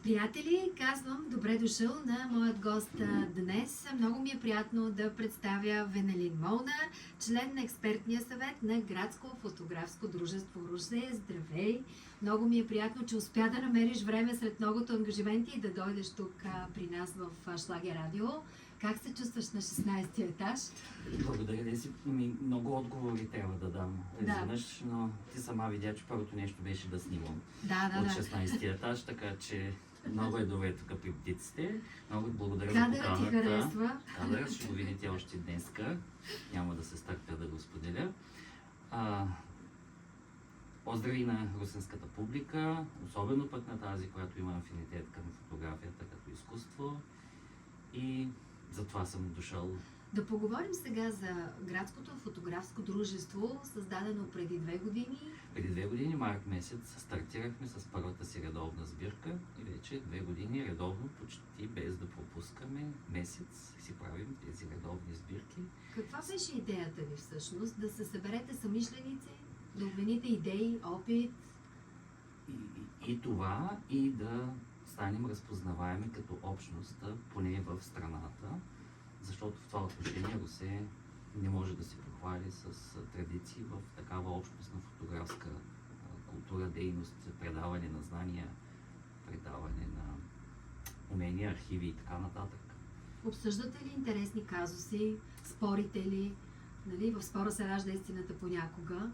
Приятели, казвам добре дошъл на моят гост днес. Много ми е приятно да представя Венелин Молнар, член на експертния съвет на Градско фотографско дружество Русе. Здравей! Много ми е приятно, че успя да намериш време сред многото ангажименти и да дойдеш тук при нас в Шлагер Радио. Как се чувстваш на 16-ти етаж? Благодаря, Деси. Много отговори трябва да дам изведнъж, но ти сама видя, че първото нещо беше да снимам от 16-ти етаж, така че много е добре тук при птиците. Много благодаря за поканата. Кадърът ти харесва. Кадърът ще го видите още днеска. Няма да се стърпя да го споделя. Поздрави на русенската публика, особено пък на тази, която има афинитет към фотографията като изкуство. И затова съм дошъл. Да поговорим сега за Градското фотографско дружество, създадено преди 2 години. Преди 2 години, март месец, стартирахме с първата си редовна сбирка и вече 2 години редовно, почти без да пропускаме месец, си правим тези редовни сбирки. Каква беше идеята ви всъщност? Да се съберете съмишленици, да обмените идеи, опит? И това, и да станем разпознаваеми като общност, поне в страната, защото в това отношение Русе не може да се похвали с традиции в такава общност на фотографска култура, дейност, предаване на знания, предаване на умения, архиви и така нататък. Обсъждате ли интересни казуси? Спорите ли? Нали, в спора се ражда истината понякога.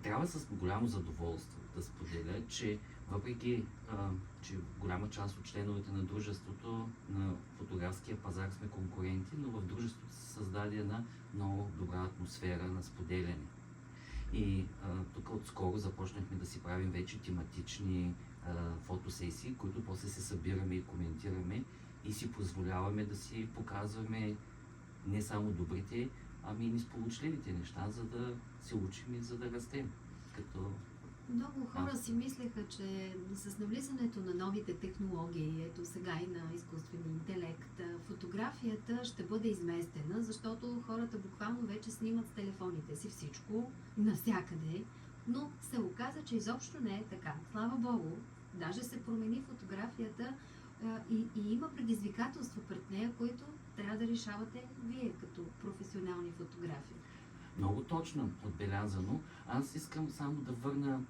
Трябва с голямо задоволство да споделя, че въпреки, че голяма част от членовете на дружеството, на фотографския пазар сме конкуренти, но в дружеството се създаде една много добра атмосфера на споделяне. И тук отскоро започнахме да си правим вече тематични фотосесии, които после се събираме и коментираме и си позволяваме да си показваме не само добрите, ами и несполучливите неща, за да се учим и за да растем. Много хора си мислеха, че с навлизането на новите технологии, ето сега и на изкуствения интелект, фотографията ще бъде изместена, защото хората буквално вече снимат с телефоните си всичко, навсякъде, но се оказа, че изобщо не е така. Слава Богу, даже се промени фотографията и има предизвикателства пред нея, които трябва да решавате вие като професионални фотографи. Много точно отбелязано. Аз искам само да върна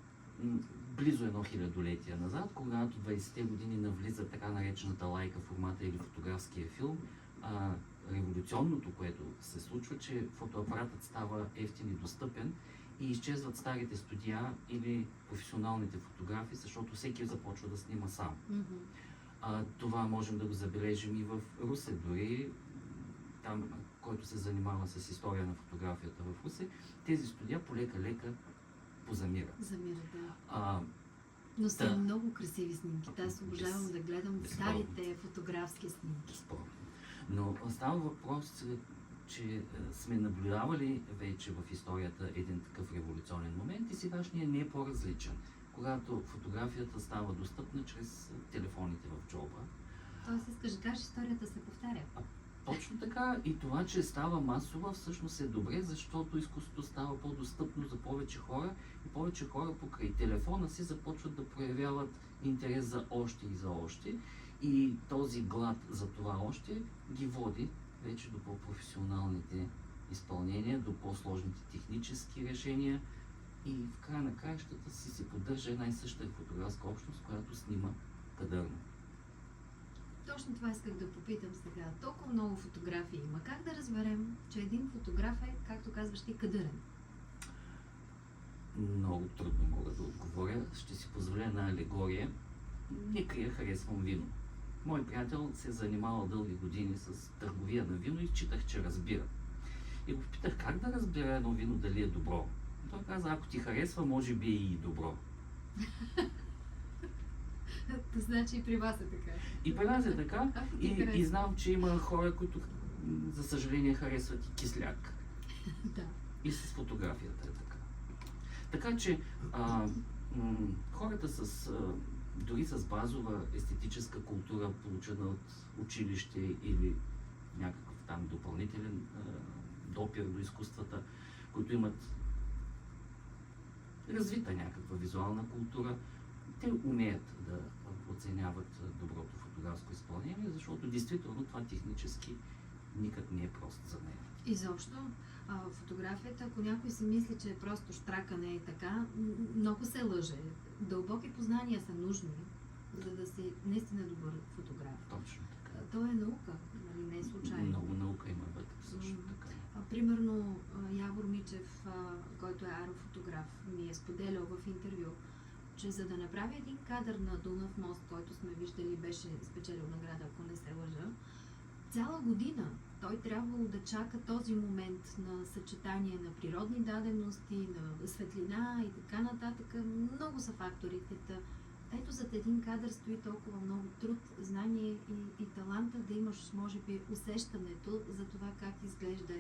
близо 1000-летие назад, когато 20-те години навлиза така наречената лайка формата или фотографския филм. Революционното, което се случва, че фотоапаратът става ефтин и достъпен и изчезват старите студия или професионалните фотографи, защото всеки започва да снима сам. Това можем да го забележим и в Русе, дори там, който се занимава с история на фотографията в Русе, тези студия полека-лека позамират. Да. Но са много красиви снимки. Аз обожавам да гледам старите фотографски снимки. Но става въпрос, че сме наблюдавали вече в историята един такъв революционен момент и сегашният не е по-различен, когато фотографията става достъпна чрез телефоните в джоба. Тоест искаш да кажеш, историята се повтаря. Точно така, и това, че става масова, всъщност е добре, защото изкуството става по-достъпно за повече хора и повече хора покрай телефона си започват да проявяват интерес за още и за още. И този глад за това още ги води вече до по-професионалните изпълнения, до по-сложните технически решения и в края на краищата си се поддържа една и съща фотографска общност, която снима кадърно. Точно това исках да попитам сега. Толкова много фотографии има. Как да разберем, че един фотограф е, както казваш ти, кадърен? Много трудно мога да отговоря. Ще си позволя една алегория. Нека я харесвам вино. Мой приятел се е занимавал дълги години с търговия на вино и считах, че разбира. И го питах как да разбира едно вино дали е добро. Той каза, ако ти харесва, може би и добро. Значи и при вас е така. И при нас е така. И знам, че има хора, които, за съжаление, харесват и кисляк. Да. И с фотографията е така. Така че хората дори с базова естетическа култура, получена от училище или някакъв там допълнителен допир до изкуствата, които имат развита някаква визуална култура, те умеят да оценяват доброто фотографско изпълнение, защото действително това технически никак не е просто за нея. Изобщо, фотографията, ако някой си мисли, че е просто штракане и така, много се лъже. Дълбоки познания са нужни, за да си наистина добър фотограф. Точно така. То е наука, нали, не е случайно. Много наука има вътре също така. Примерно Явор Мичев, който е аерофотограф, ми е споделял в интервю, че за да направи един кадър на Дунав мост, който сме виждали, беше спечелил награда, ако не се лъжа, цяла година той трябвало да чака този момент на съчетание на природни дадености, на светлина и така нататък. Много са факторите. Ето зад един кадър стои толкова много труд, знание и таланта да имаш, може би, усещането за това как изглежда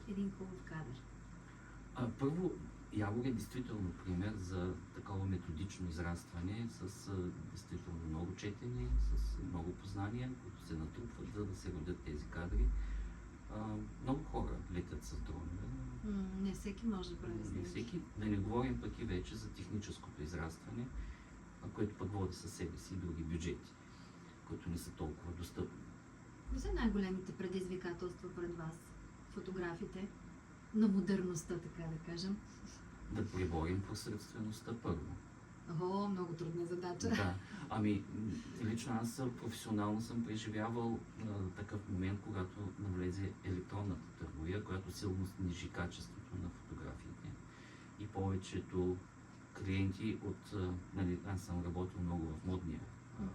един хубав кадър. Първо, Явор е действително пример за такова методично израстване с действително много четене, с много познания, които се натрупват, за да се родят тези кадри. Много хора летят с дронове. Не всеки може да прави Не снимки. всеки, да не говорим пък и вече за техническото израстване, което пък води със себе си и други бюджети, които не са толкова достъпни. Кои са най-големите предизвикателства пред вас, фотографите, на модерността, така да кажем? Да преборим посредствеността първо. О, много трудна задача. Да. Лично аз професионално съм преживявал такъв момент, когато навлезе електронната търговия, която силно снижи качеството на фотографиите. И повечето клиенти аз съм работил много в модния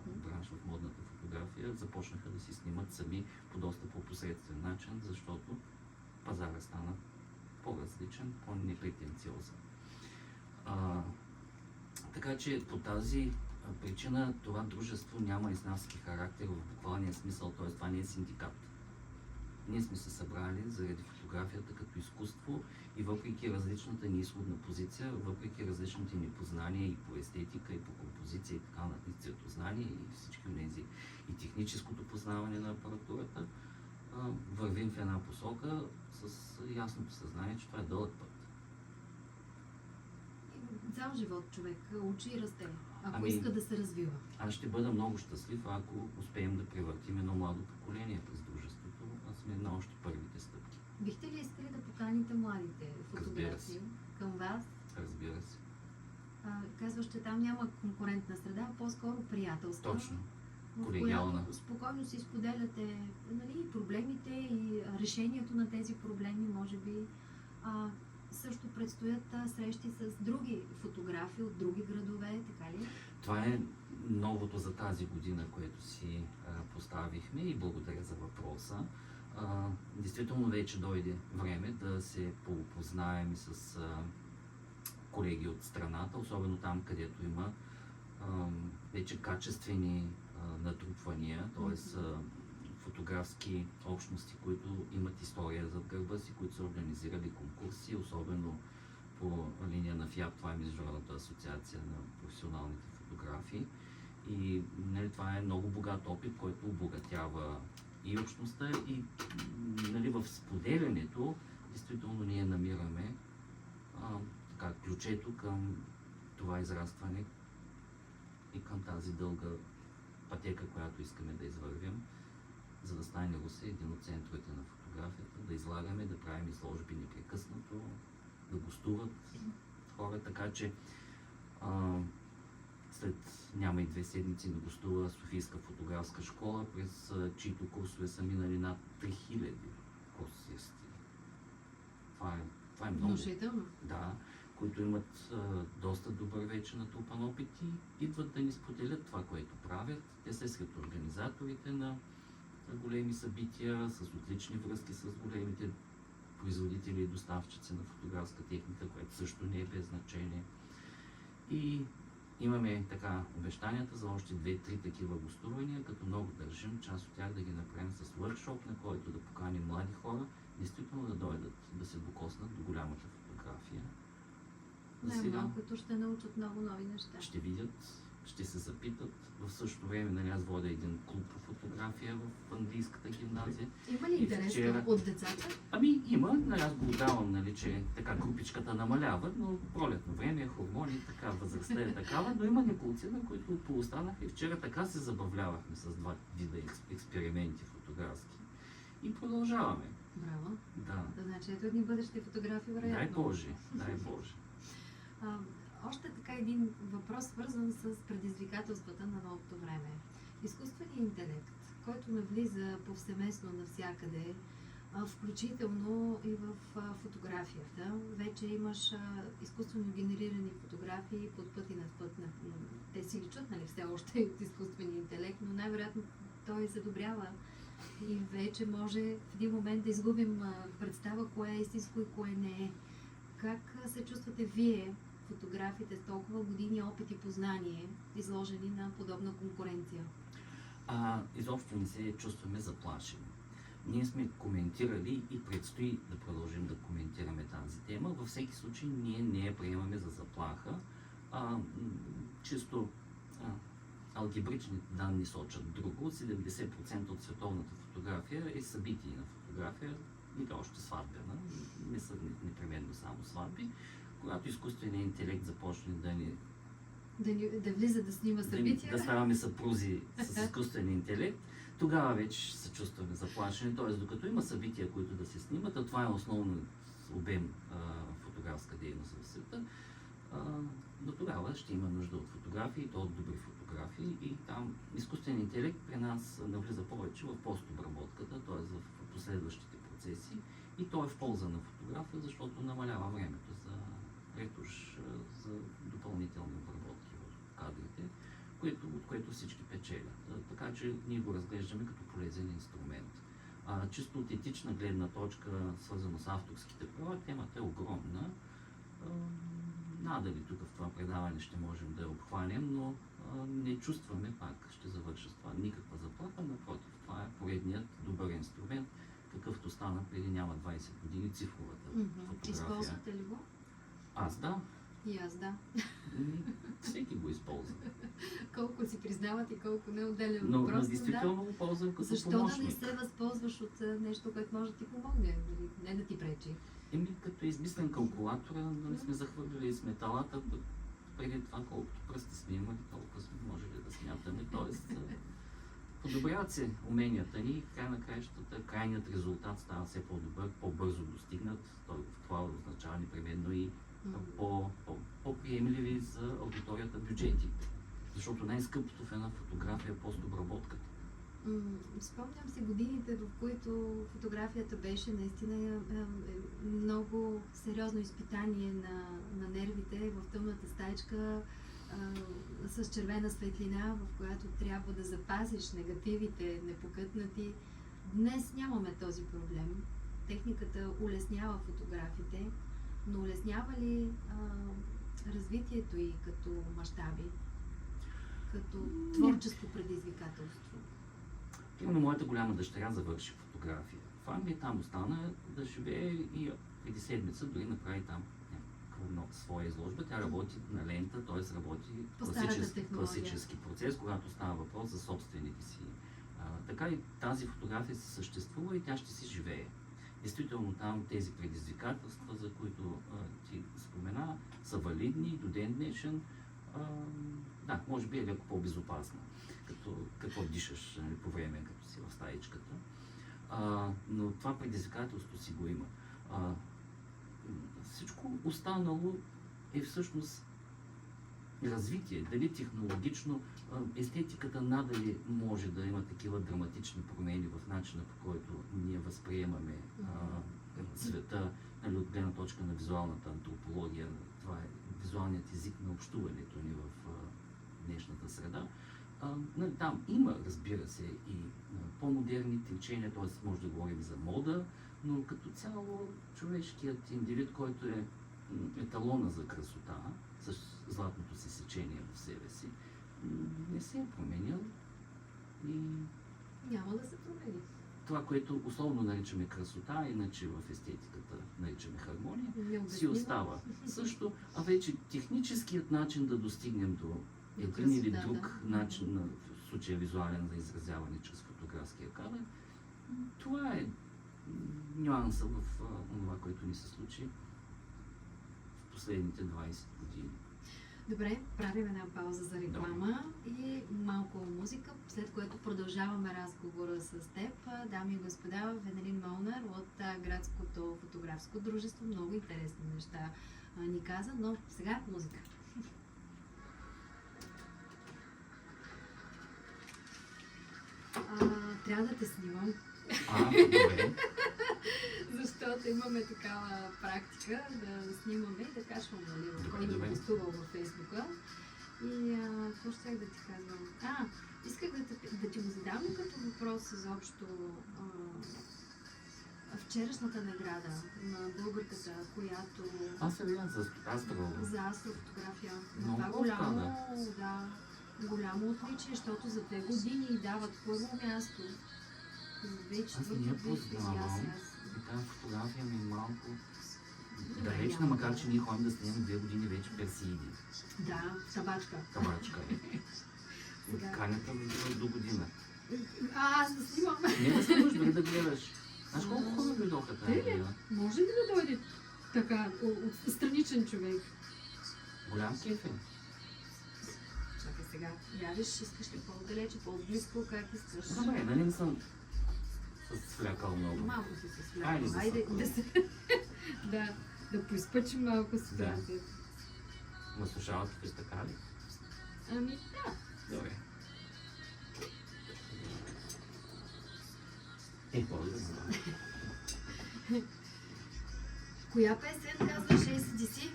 бранш, в модната фотография, започнаха да си снимат сами по доста по-посредствен начин, защото пазара стана по-различен, по-непретенциозен. Така че по тази причина това дружество няма изнавски характер в буквалния смисъл, т.е. това не е синдикат. Ние сме се събрали заради фотографията като изкуство и въпреки различната ни изходна позиция, въпреки различните ни познания и по естетика, и по композиция, и така нататък, цветознание и всички тези, и техническото познаване на апаратурата, вървим в една посока с ясното съзнание, че това е дълъг път. Цял живот човек учи и расте, ако иска да се развива. Аз ще бъда много щастлив, ако успеем да превъртим едно младо поколение през дружеството, а сме на още първите стъпки. Бихте ли искали да поканите младите фотографи към вас? Разбира се. Казваш, че там няма конкурентна среда, а по-скоро приятелство. Точно. Колегиална. Спокойно си споделяте, нали, проблемите и решението на тези проблеми, може би. Също предстоят срещи с други фотографи от други градове, така ли? Това е новото за тази година, което си поставихме и благодаря за въпроса. Действително вече дойде време да се познаем и с колеги от страната, особено там, където има вече качествени натрупвания, т.е. фотографски общности, които имат история зад гърба си, които са организирали конкурси, особено по линия на ФИАП, това е Международната асоциация на професионалните фотографи. И това е много богат опит, който обогатява и общността, и в споделянето действително ние намираме ключето към това израстване и към тази дълга пътека, която искаме да извървим, за да стане Русе един от центровете на фотографията, да излагаме, да правим изложби непрекъснато, да гостуват хора, така че след няма и 2 седмици да гостува Софийска фотографска школа, през чието курсове са минали над 3000 курсисти. Това е много. Внушително. Да, които имат доста добър вече натрупан опит и идват да ни споделят това, което правят. Те са сред организаторите на големи събития, с отлични връзки с големите производители и доставчици на фотографска техника, което също не е без значение. И имаме обещанията за още 2-3 такива гостувания, като много държим част от тях да ги направим с workshop, на който да поканим млади хора, действително да дойдат, да се докоснат до голямата фотография. Малкото ще научат много нови неща. Ще видят ще се запитат. В същото време, нали, аз водя един клуб по фотография в английската гимназия. Има ли И интерес вчера- от децата? Ами има, нали, аз го отдавам, нали, че така групичката намалява, но пролетно време, хормони, така, възрастта е такава, но има неколци, на които поостанаха и вчера така се забавлявахме с два вида експерименти фотографски. И продължаваме. Браво. Да. Да, значи ето едни бъдещи фотографи, вероятно. Дай Боже, дай Боже. А, още така един въпрос, свързан с предизвикателствата на новото време. Изкуственият интелект, който навлиза повсеместно навсякъде, включително и в фотографията. Вече имаш изкуствено генерирани фотографии под път и над път. Те си личат, нали, все още от изкуствения интелект, но най-вероятно той задобрява и вече може в един момент да изгубим представа кое е истинско и кое не е. Как се чувствате вие, фотографите с толкова години опит и познание, изложени на подобна конкуренция? Изобщо не се чувстваме заплашени. Ние сме коментирали и предстои да продължим да коментираме тази тема. Във всеки случай ние не я приемаме за заплаха. Чисто алгебричните данни сочат друго. 70% от световната фотография е събитийна фотография или още сватбена. Не са непременно само сватби. Когато изкуственият интелект започне Да влиза да снима събития? Да ставаме съпрузи с изкуствен интелект, тогава вече се чувстваме заплашени. Т.е. докато има събития, които да се снимат, а това е основно обем фотографска дейност в света, до тогава ще има нужда от фотографии, и то от добри фотографии, и там изкуственият интелект при нас навлиза повече в постобработката, т.е. в последващите процеси, и то е в полза на фотографа, защото намалява времето за ретуш, за допълнителни обработки в кадрите, от което всички печелят. Така че ние го разглеждаме като полезен инструмент. Чисто от етична гледна точка, свързано с авторските права, темата е огромна. Надали тук в това предаване ще можем да я обхванем, но не чувстваме, пак ще завърша с това, никаква заплаха. Напротив, това е поредният добър инструмент, какъвто стана преди няма 20 години цифровата фотография. Използвате ли го? Аз да. И аз да. Всеки го използва. Колко си признават и колко не, отделен Но въпрос. действително го ползвам като защо помощник. да не се възползваш от нещо, което може да ти помогне, не да ти пречи? Като измислен калкулатора, нали сме захвърляли с металата, преди това колкото пръсти сме имали, толкова сме можели да смятаме. Тоест, подобряват се уменията ни и в край на краищата крайният резултат става все по-добър, по-бързо достигнат. Това означава непременно и по-приемливи за аудиторията бюджети. Защото най-скъпото в една фотография е постобработката. Спомням си годините, в които фотографията беше наистина много сериозно изпитание на нервите в тъмната стаечка с червена светлина, в която трябва да запазиш негативите непокътнати. Днес нямаме този проблем. Техниката улеснява фотографите, но улеснява ли развитието и като мащаби, като творческо предизвикателство? Именно моята голяма дъщеря завърши фотография в Англия, там остана да живее и преди седмица дори направи там своя изложба. Тя работи на лента, т.е. работи класически процес, когато става въпрос за собствените си. Така и тази фотография се съществува и тя ще си живее. Действително там тези предизвикателства, за които ти спомена, са валидни и до ден днешен. Да, може би е леко по-безопасно, като какво дишаш по време, като си в стаичката. Но това предизвикателство си го има. Всичко останало е всъщност развитие. Дали технологично, естетиката надали може да има такива драматични промени в начина, по който ние възприемаме света, нали, от гледна точка на визуалната антропология. Това е визуалният език на общуването ни в днешната среда. Там има, разбира се, и по-модерни течения, т.е. може да говорим за мода, но като цяло човешкият индивид, който е еталона за красота, с златното си сечение в себе си, не се е променил и няма да се промени. Това, което условно наричаме красота, иначе в естетиката наричаме хармония, си остава. Също, а вече техническият начин да достигнем до един или красотата. друг начин, на, в случая визуален, за изразяване чрез фотографския кадър. Това е нюанса в това, което ни се случи в последните 20 години. Добре, правим една пауза за реклама и малко музика, след което продължаваме разговора с теб. Дами и господа, Венелин Молнар от Градското фотографско дружество. Много интересни неща ни каза, но сега музика. Трябва да те снимам. Добре. Защото имаме такава практика да снимаме и да качваме, нали, кой ни Добре. е гостувал във Фейсбука. И какво ще да ти казвам? Исках да ти го задам като въпрос изобщо вчерашната награда на българката, която Аз се видях за астрофотография. за астрофотография. Много Това голямо, голямо отличие, защото за 2 години дават първо място. За Аз не я познавам. И тази фотография ми е малко далечна, няма макар да. че ние ходим да снимем 2 години вече персииди. Да, табачка. Табачка. Сега. Канята до година. Аз да снимам. Не да снимаш, дори да гледаш. Знаеш колко хора дойдоха тази Те ли? година? Може ли да дойде така, от страничен човек? Голям кеф е. Чакай сега, явиш, искаш ли по-далече, по-близко, как искаш? Добре, нали не съм с флякал много. Малко си се Айде свляга. да Айде се да се... да поизпъчим малко ситуацията. Ма слушалките така ли? Ами да. Добре. По-добре. Коя песен казваш ACDC?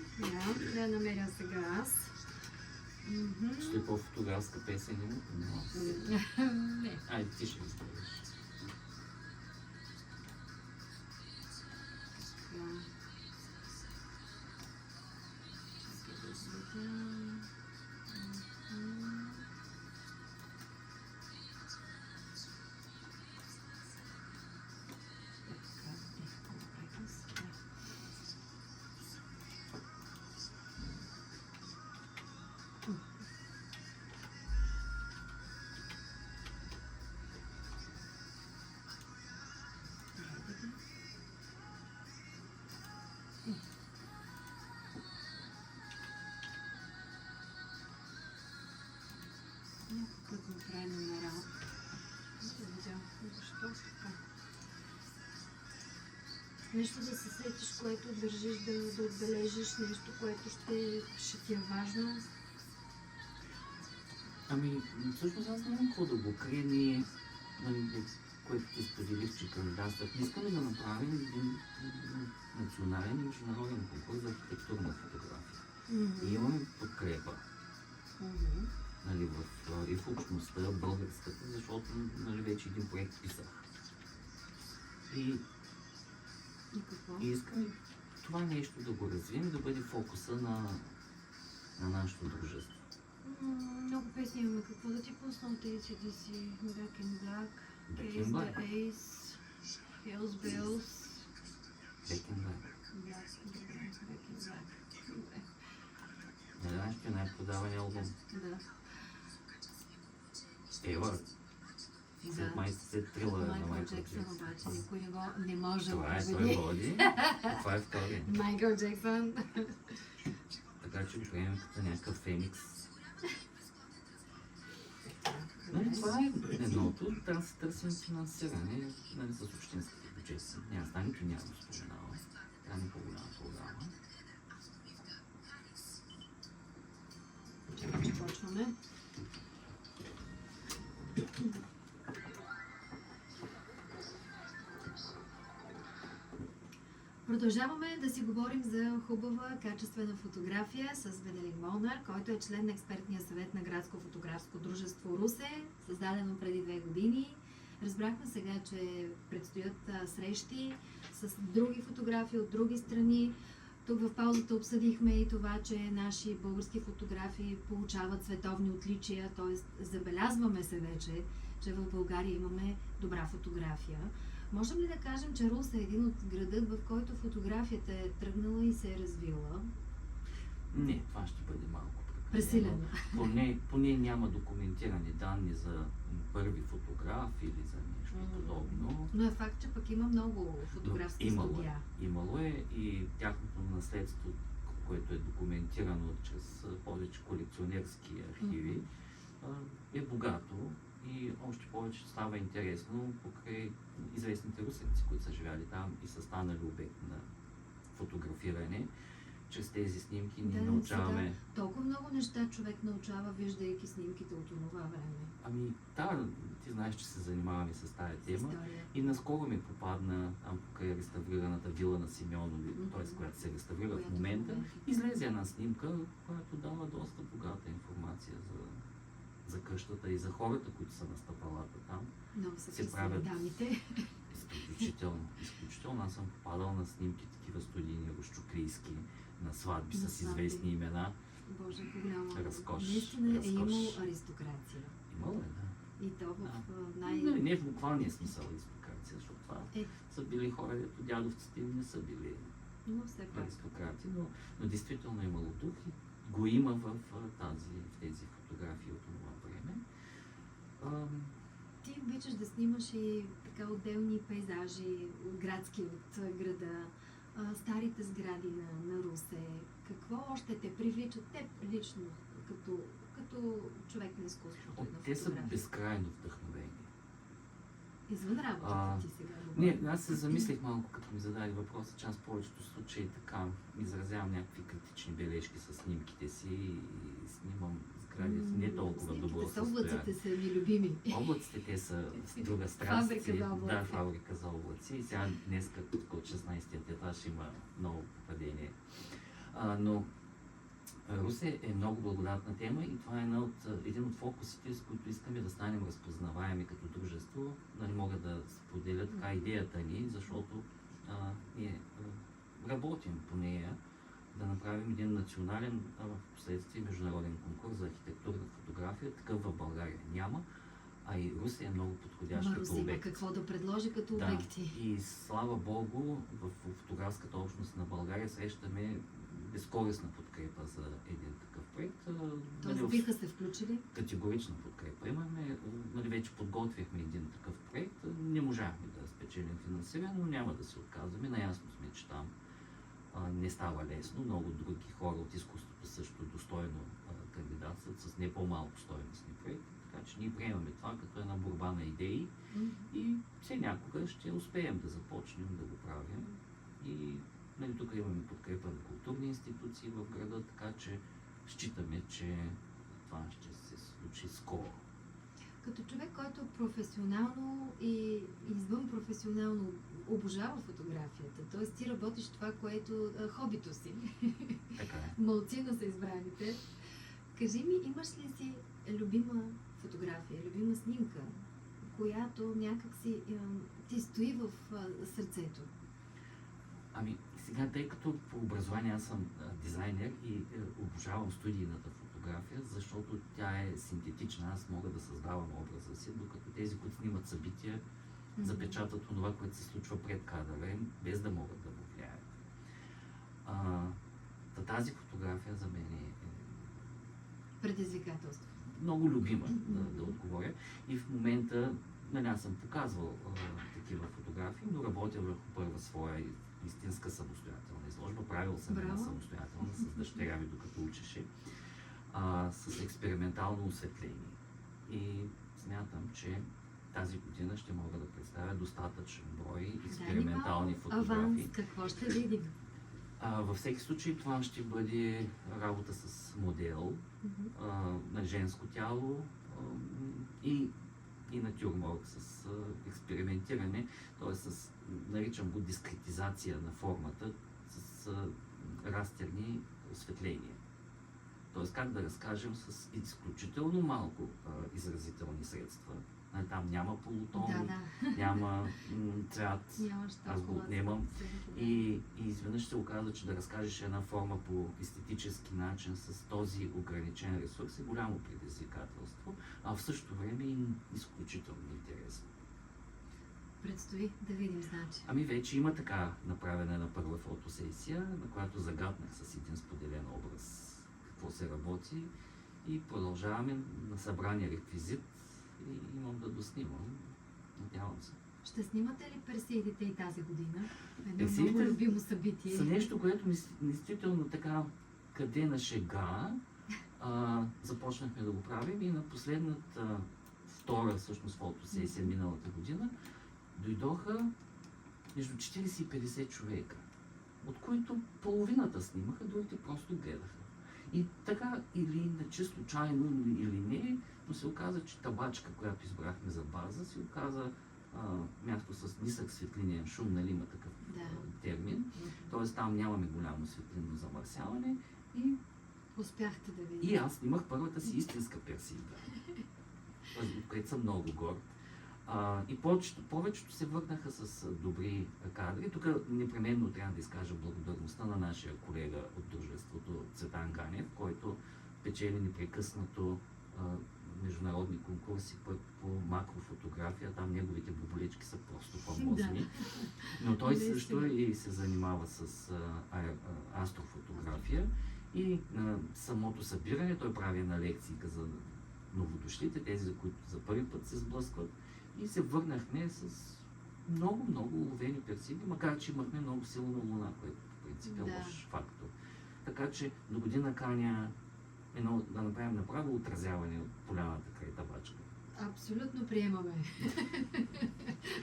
Да я намеря сега аз. Ще е по-фотографска песен има? Не. Айде, ти ще изпълниш. Някакъв направи номера. Не видях защо така. Нещо да се сетиш, което държиш да отбележиш, нещо, което ще ти е важно. Ами, всъщност аз нямам какво да го крия. Ние, нали, което ти споделих, че кандидатствах, не искаме да направим един национален и международен конкурс за архитектурна фотография. И имаме подкрепа. Нали, и в общността, българската, защото, нали, вече един проект писах. И какво? И искам това нещо да го развием, да бъде фокуса на нашето дружество. Много песни имаме. Какво да ти пусна от ACDC? Back in Black, Back Ace in Black. the Ace, Hells Bells. Back in Black. Black, добре, Back in Black. Добре. Не знаеш, че най-продаван албум. Да. Ева. След трилъра на Майкъл Майкъл Джексън, Джексън. обаче никой не може Това е, да той води. Това е втори. Майкъл Джексън. Така че го приемем като някакъв феникс. Нали, това е едното. Трябва да се търсим финансиране, нали, с общинските бюджети. Няма стане, нито няма да споменава. Трябва ни по-голяма програма. Чакай, че почваме. Продължаваме да си говорим за хубава, качествена фотография с Венелин Молнар, който е член на експертния съвет на Градско фотографско дружество Русе, създадено преди 2 години. Разбрахме сега, че предстоят срещи с други фотографи от други страни. Тук в паузата обсъдихме и това, че наши български фотографи получават световни отличия, т.е. забелязваме се вече, че в България имаме добра фотография. Можем ли да кажем, че Русе е един от градът, в който фотографията е тръгнала и се е развила? Не, това ще бъде малко Пресилено. Поне няма документирани данни за първи фотограф или за нещо подобно. Но е факт, че пък има много фотографски студия. Имало е и тяхното наследство, което е документирано чрез повече колекционерски архиви, е богато и още повече става интересно покрай известните русенци, които са живяли там и са станали обект на фотографиране. Чрез тези снимки ние научаваме... Сега, толкова много неща човек научава, виждайки снимките от това време. Ти знаеш, че се занимаваме с тая тема. История. И наскоро ми попадна покрай реставрираната вила на Симеонови, т.е. която се реставрира в момента. Излезе една снимка, която дава доста богата информация за къщата и за хората, които са на стъпалата там. Много са красиви дамите. Изключително. Аз съм попадал на снимки, такива студийни, рощоклийски, на сватби с известни имена. Боже, голямо. Разкош. Наистина е имало аристокрация. Имало е, да. И то в Не в буквалния смисъл аристокрация, защото това са били хора, дето дядовците им не са били аристократи, но действително е имало дух и го има в тези фотографии от това време. Ти обичаш да снимаш и така отделни пейзажи, градски от града, старите сгради на Русе. Какво още те привличат теб лично, като човек на изкуството? Те са безкрайно вдъхновени. Извън работата ти сега? Аз се замислих малко, като ми зададе въпроса, че аз в повечето случаи така изразявам някакви критични бележки с снимките си и снимам сгради с не толкова добро състояние. Облаците са ми любими. Облаците, те са с друга страст. Фабрика за облаци. Да, фабрика за облаци. И сега днес, като от 16-тият етаж има много попадение. Но Русе е много благодатна тема и това е един от фокусите, с които искаме да станем разпознаваеми като дружество. Нали, мога да споделя така идеята ни, защото ние работим по нея, да направим един национален, в последствие международен конкурс за архитектура и фотография. Такъв в България няма, а и Русе е много подходящ като обект. Има какво да предложи като обекти. И слава Богу, в фотографската общност на България срещаме безкорисна подкрепа за един такъв проект. Тоест биха се включили? Категорична подкрепа имаме. Вече подготвяхме един такъв проект. Не можахме да спечелим финансиране, но няма да се отказваме. Наясно сме, че там не става лесно. Много други хора от изкуството също достойно кандидатстват с не по-малко стойностни проекти. Така че ние приемаме това като една борба на идеи и все някога ще успеем да започнем да го правим. И тук имаме подкрепа на културни институции в града, така че считаме, че това ще се случи скоро. Като човек, който професионално и извън професионално обожава фотографията, т.е. ти работиш това, което хобито си. Така е. Малцина са избраните. Кажи ми, имаш ли си любима фотография, любима снимка, която някак си ти стои в сърцето? Сега, тъй като по образование аз съм дизайнер и обожавам студийната фотография, защото тя е синтетична, аз мога да създавам образа си, докато тези, които снимат събития, запечатат това, което се случва пред кадъра, без да могат да го влияят. Тази фотография за мен е предизвикателство. Много любима, да отговоря. И в момента, аз съм показвал такива фотографии, но работя върху първа своя истинска самостоятелна изложба. Правил съм една самостоятелна с дъщеря ми, докато учеше, с експериментално осветление. И смятам, че тази година ще мога да представя достатъчен брой експериментални фотографии. Аванс, какво ще видим? Във всеки случай това ще бъде работа с модел на женско тяло и натюрморт с експериментиране, т.е. наричам го дискретизация на формата с растерни осветления. Т.е. как да разкажем с изключително малко изразителни средства. Там няма полутон, няма цвят, аз го отнемам. И изведнъж се оказа, че да разкажеш една форма по естетически начин с този ограничен ресурс е голямо предизвикателство, а в същото време и изключително интересно. Предстои да видим, значи. Вече има така направена една първа фотосесия, на която загаднах с един споделен образ какво се работи и продължаваме на събрания реквизит и имам да доснимам. Надявам се. Ще снимате ли Персеидите и тази година? Едно Персеидите много любимо събитие. са нещо, което действително така къде на шега започнахме да го правим и на последната втора всъщност фотосесия миналата година дойдоха между 40 и 50 човека, от които половината снимаха, другите просто гледаха. И така или иначе, случайно или не, но се оказа, че табачка, която избрахме за база, се оказа място с нисък светлинен шум, нали има такъв термин. Тоест там нямаме голямо светлинно замърсяване и успяхте да видите. И аз снимах първата си истинска Персеида, от което съм много горд. И повечето се върнаха с добри кадри. Тук непременно трябва да изкажа благодарността на нашия колега от дружеството Цветан Ганев, който печели непрекъснато международни конкурси по макрофотография. Там неговите боболечки са просто фамозни. Но той също и се занимава с астрофотография. И на самото събиране той прави на лекции за новодошлите, тези, за които за първи път се сблъскват. И се върнахме с много уловени персиди, макар че имахме много силна луна, което в принцип е лош фактор. Така че до година каня да направим направо отразяване от поляната край табачка. Абсолютно приемаме.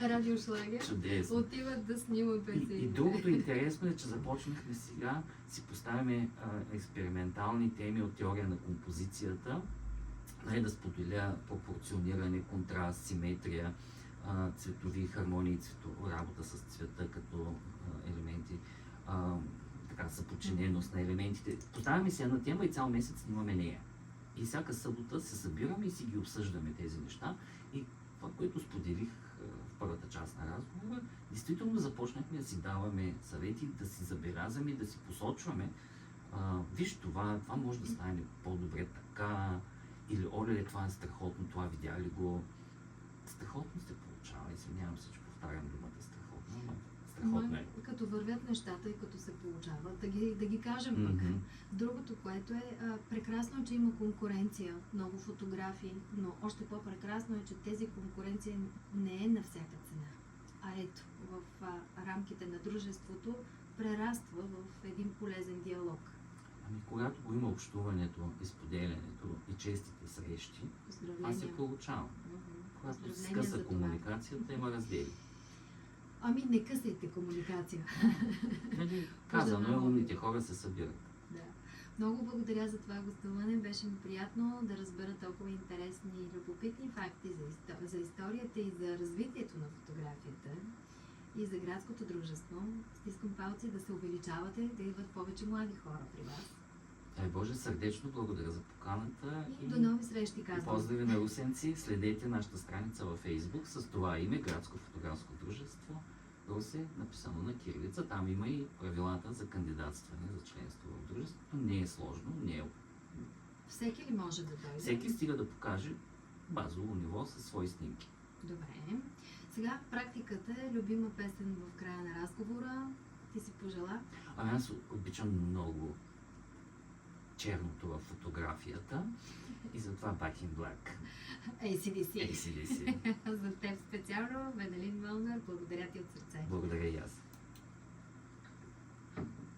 Радиошлагер. Чудесно. Отиват да снимат персиди. И другото интересно е, че започнахме сега, си поставяме експериментални теми от теория на композицията, да споделя пропорциониране, контраст, симетрия, цветови хармонии, работа с цвета като елементи, съподчиненост на елементите. Поставяме си една тема и цял месец снимаме нея. И всяка събота се събираме и си ги обсъждаме тези неща. И това, което споделих в първата част на разговора, действително започнахме да си даваме съвети, да си забелязваме, да си посочваме. Виж това може да стане по-добре така, или оле, това е страхотно, това видя ли го. Страхотно се получава, извинявам се, че повтарям думата страхотно, но страхотно е. Като вървят нещата и като се получават, да ги кажем пък. Другото, което е прекрасно, че има конкуренция, много фотографии, но още по-прекрасно е, че тези конкуренция не е на всяка цена. А ето, в рамките на дружеството прераства в един полезен диалог. Когато го има общуването, изподелянето и честите срещи, аз се получавам. Когато се скъса комуникацията, има раздели. Не късайте комуникация. Казано е, умните хора се събират. Да. Много благодаря за това гостуване. Беше ми приятно да разбера толкова интересни и любопитни факти за историята и за развитието на фотографията и за градското дружество. Стискам палци да се увеличавате, да идват повече млади хора при вас. Дай Боже, сърдечно благодаря за поканата. И до нови срещи, казвам. Поздрави на русенци. Следете нашата страница във Фейсбук с това име Градско фотографско дружество Русе, написано на кирилица. Там има и правилата за кандидатстване за членство в дружеството. Не е сложно, не е... Всеки ли може да дойде? Всеки стига да покаже базово ниво със свои снимки. Добре. Сега практиката е любима песен в края на разговора. Ти си пожела? Аз обичам много черното в фотографията и затова Back in Black. AC/DC. AC/DC. За теб специално, Венелин Мълнар, благодаря ти от сърце. Благодаря и аз.